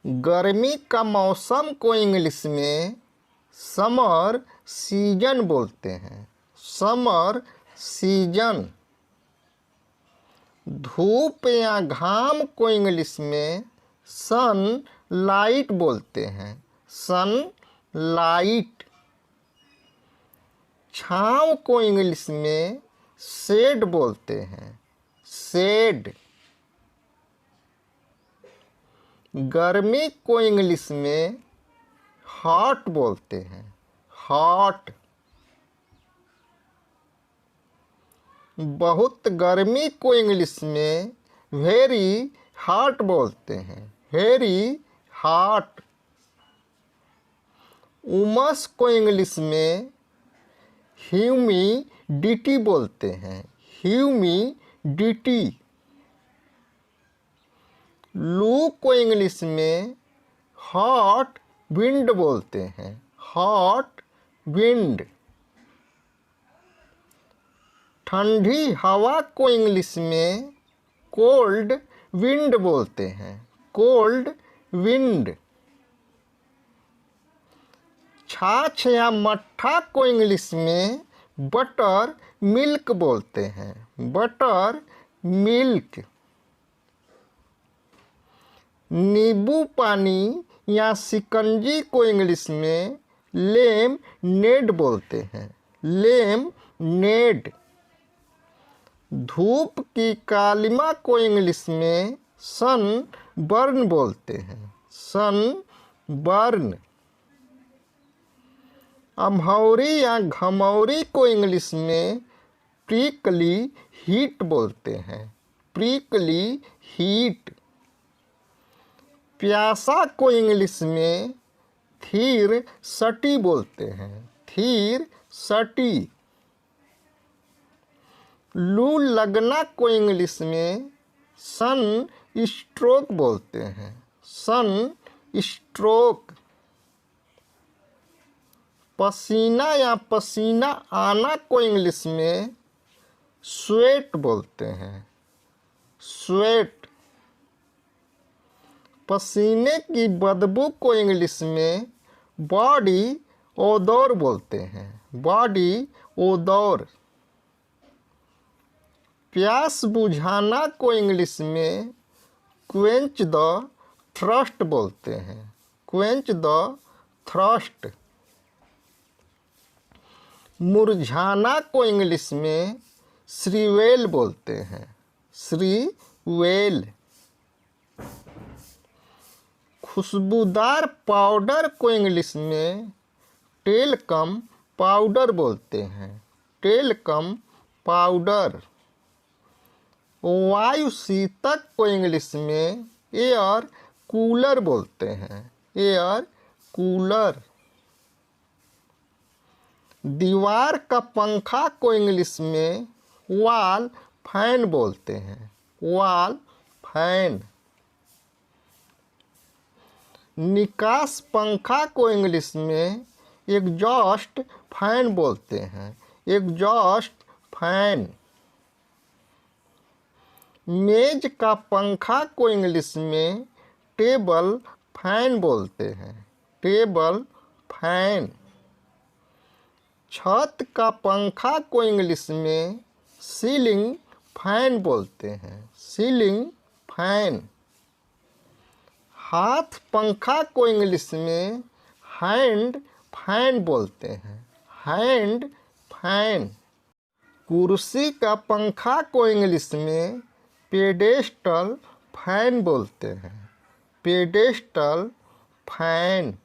गर्मी का मौसम को इंग्लिश में समर सीजन बोलते हैं। Summer season. धूप या घाम को इंग्लिश में सन लाइट बोलते हैं। Sun light. छाँव को इंग्लिश में शेड बोलते हैं। शेड। गर्मी को इंग्लिश में हॉट बोलते हैं। हॉट। बहुत गर्मी को इंग्लिश में वेरी हॉट बोलते हैं। Very hot. उमस को इंग्लिश में ह्यूमिडिटी बोलते हैं। ह्यूमिडिटी। लू को इंग्लिश में हॉट विंड बोलते हैं। Hot wind. ठंडी हवा को इंग्लिश में कोल्ड विंड बोलते हैं। Cold wind. छाछ या मट्ठा को इंग्लिश में बटर मिल्क बोलते हैं। Butter milk. नींबू पानी या शिकंजी को इंग्लिश में लेमनेड बोलते हैं। लेमनेड। धूप की कालिमा को इंग्लिश में सन बर्न बोलते हैं। सन बर्न। अमहौरी या घमौरी को इंग्लिश में प्रिकली हीट बोलते हैं। Prickly heat. प्यासा को इंग्लिश में थीर सटी बोलते हैं। थीर सटी। लू लगना को इंग्लिश में सन स्ट्रोक बोलते हैं। Sun stroke. पसीना या पसीना आना को इंग्लिश में स्वेट बोलते हैं। स्वेट। पसीने की बदबू को इंग्लिश में बॉडी ओडोर बोलते हैं। Body odour. प्यास बुझाना को इंग्लिश में क्वेंच द थ्रस्ट बोलते हैं। Quench the thrust. मुरझाना को इंग्लिश में श्रीवेल बोलते हैं। श्रीवेल। खुशबूदार पाउडर को इंग्लिश में टेलकम पाउडर बोलते हैं। Talcum powder. वायु शीतक को इंग्लिश में एयर कूलर बोलते हैं। Air cooler. दीवार का पंखा को इंग्लिश में वॉल फैन बोलते हैं। Wall fan. निकास पंखा को इंग्लिश में एग्जॉस्ट फैन बोलते हैं। Exhaust fan. मेज का पंखा को इंग्लिश में टेबल फैन बोलते हैं। Table fan. छत का पंखा को इंग्लिश में सीलिंग फैन बोलते हैं। Ceiling fan. हाथ पंखा को इंग्लिश में हैंड फैन बोलते हैं। Hand fan. कुर्सी का पंखा को इंग्लिश में पेडेस्टल फैन बोलते हैं। Pedestal fan.